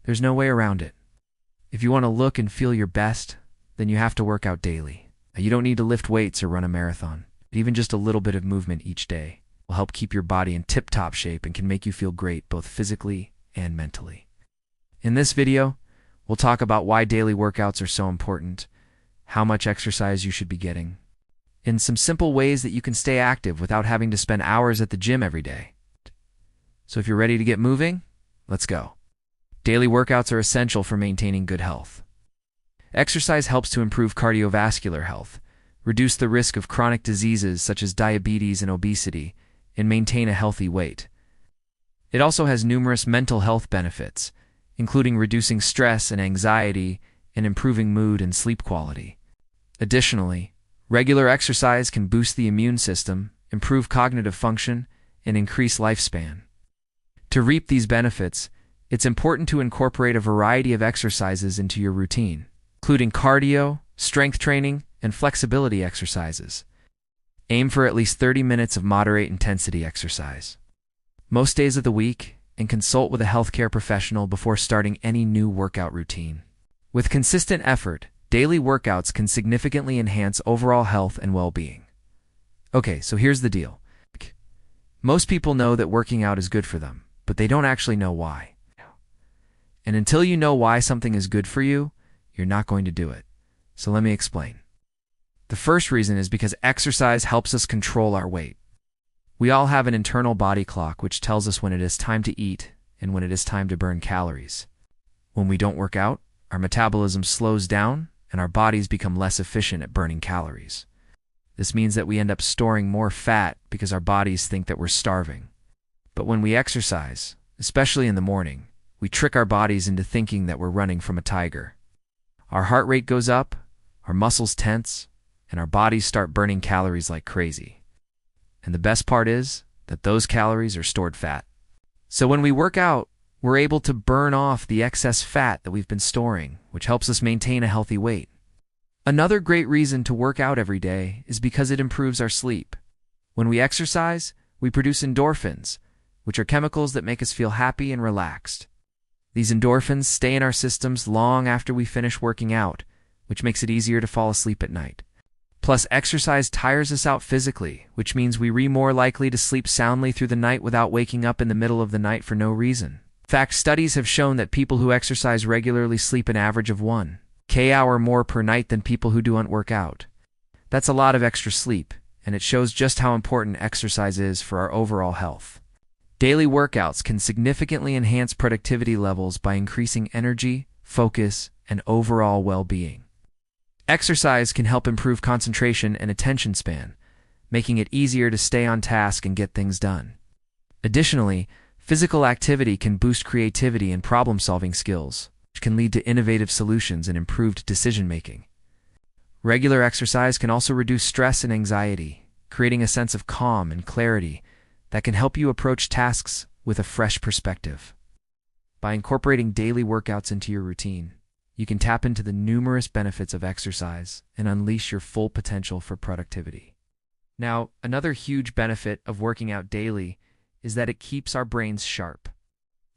There's no way around it. If you want to look and feel your best, then you have to work out daily. You don't need to lift weights or run a marathon. Even just a little bit of movement each day will help keep your body in tip-top shape and can make you feel great both physically and mentally. In this video, we'll talk about why daily workouts are so important, how much exercise you should be getting, and some simple ways that you can stay active without having to spend hours at the gym every day. So if you're ready to get moving, let's go. Daily workouts are essential for maintaining good health. Exercise helps to improve cardiovascular health, reduce the risk of chronic diseases such as diabetes and obesity, and maintain a healthy weight. It also has numerous mental health benefits, including reducing stress and anxiety and improving mood and sleep quality. Additionally, regular exercise can boost the immune system, improve cognitive function, and increase lifespan. To reap these benefits, it's important to incorporate a variety of exercises into your routine, including cardio, strength training, and flexibility exercises. Aim for at least 30 minutes of moderate intensity exercise most days of the week, and consult with a healthcare professional before starting any new workout routine. With consistent effort, daily workouts can significantly enhance overall health and well-being. Okay, so here's the deal. Most people know that working out is good for them, but they don't actually know why. And until you know why something is good for you, you're not going to do it. So let me explain. The first reason is because exercise helps us control our weight. We all have an internal body clock which tells us when it is time to eat and when it is time to burn calories. When we don't work out, our metabolism slows down and our bodies become less efficient at burning calories. This means that we end up storing more fat because our bodies think that we're starving. But when we exercise, especially in the morning, we trick our bodies into thinking that we're running from a tiger. Our heart rate goes up, our muscles tense, and our bodies start burning calories like crazy. And the best part is that those calories are stored fat. So when we work out, we're able to burn off the excess fat that we've been storing, which helps us maintain a healthy weight. Another great reason to work out every day is because it improves our sleep. When we exercise, we produce endorphins, which are chemicals that make us feel happy and relaxed. These endorphins stay in our systems long after we finish working out, which makes it easier to fall asleep at night. Plus, exercise tires us out physically, which means we're more likely to sleep soundly through the night without waking up in the middle of the night for no reason. In fact, studies have shown that people who exercise regularly sleep an average of 1 hour more per night than people who don't work out. That's a lot of extra sleep, and it shows just how important exercise is for our overall health. Daily workouts can significantly enhance productivity levels by increasing energy, focus, and overall well-being. Exercise can help improve concentration and attention span, making it easier to stay on task and get things done. Additionally, physical activity can boost creativity and problem-solving skills, which can lead to innovative solutions and improved decision-making. Regular exercise can also reduce stress and anxiety, creating a sense of calm and clarity that can help you approach tasks with a fresh perspective. By incorporating daily workouts into your routine, you can tap into the numerous benefits of exercise and unleash your full potential for productivity. Now, another huge benefit of working out daily is that it keeps our brains sharp.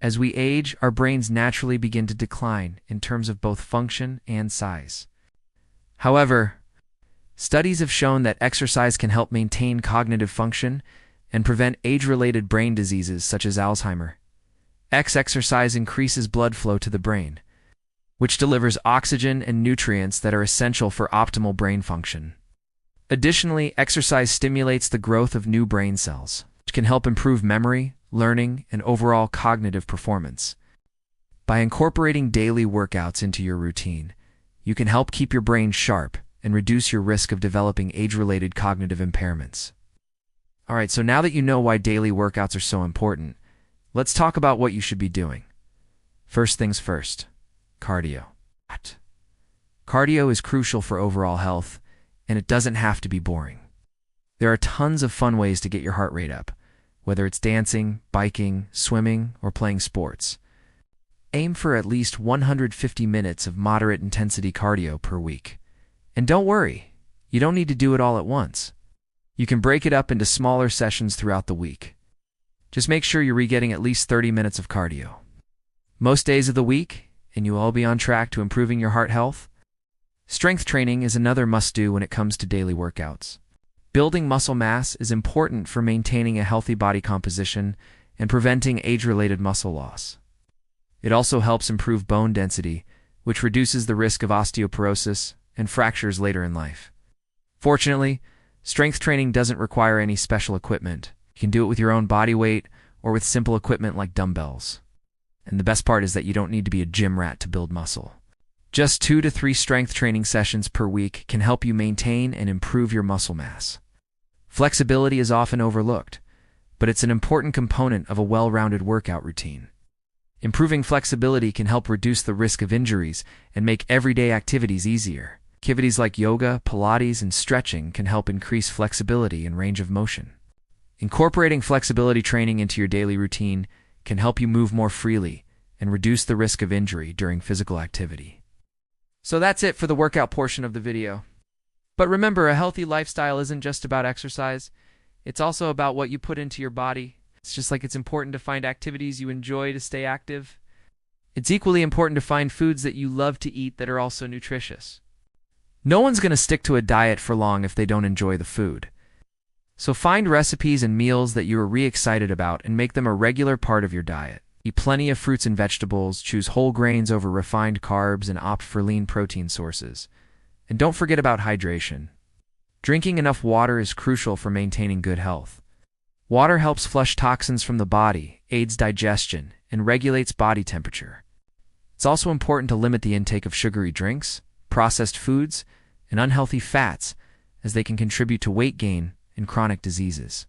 As we age, our brains naturally begin to decline in terms of both function and size. However, studies have shown that exercise can help maintain cognitive function and prevent age-related brain diseases such as Alzheimer's. Exercise increases blood flow to the brain, which delivers oxygen and nutrients that are essential for optimal brain function. Additionally, exercise stimulates the growth of new brain cells, which can help improve memory, learning, and overall cognitive performance. By incorporating daily workouts into your routine, you can help keep your brain sharp and reduce your risk of developing age-related cognitive impairments. Alright, so now that you know why daily workouts are so important, let's talk about what you should be doing. First things first, cardio. Cardio is crucial for overall health, and it doesn't have to be boring. There are tons of fun ways to get your heart rate up, whether it's dancing, biking, swimming, or playing sports. Aim for at least 150 minutes of moderate intensity cardio per week. And don't worry, you don't need to do it all at once. You can break it up into smaller sessions throughout the week. Just make sure you're getting at least 30 minutes of cardio. most days of the week, and you will all be on track to improving your heart health. Strength training is another must-do when it comes to daily workouts. Building muscle mass is important for maintaining a healthy body composition and preventing age-related muscle loss. It also helps improve bone density, which reduces the risk of osteoporosis and fractures later in life. Fortunately, strength training doesn't require any special equipment. You can do it with your own body weight or with simple equipment like dumbbells. And the best part is that you don't need to be a gym rat to build muscle. Just 2 to 3 strength training sessions per week can help you maintain and improve your muscle mass. Flexibility is often overlooked, but it's an important component of a well-rounded workout routine. Improving flexibility can help reduce the risk of injuries and make everyday activities easier. Activities like yoga, Pilates, and stretching can help increase flexibility and range of motion. Incorporating flexibility training into your daily routine can help you move more freely and reduce the risk of injury during physical activity. So that's it for the workout portion of the video. But remember, a healthy lifestyle isn't just about exercise. It's also about what you put into your body. It's just like it's important to find activities you enjoy to stay active. It's equally important to find foods that you love to eat that are also nutritious. No one's going to stick to a diet for long if they don't enjoy the food. So find recipes and meals that you are excited about and make them a regular part of your diet. Eat plenty of fruits and vegetables, choose whole grains over refined carbs, and opt for lean protein sources. And don't forget about hydration. Drinking enough water is crucial for maintaining good health. Water helps flush toxins from the body, aids digestion, and regulates body temperature. It's also important to limit the intake of sugary drinks, processed foods, and unhealthy fats, as they can contribute to weight gain and chronic diseases.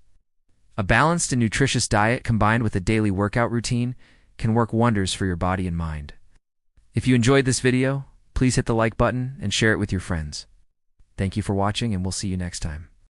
A balanced and nutritious diet combined with a daily workout routine can work wonders for your body and mind. If you enjoyed this video, please hit the like button and share it with your friends. Thank you for watching, and we'll see you next time.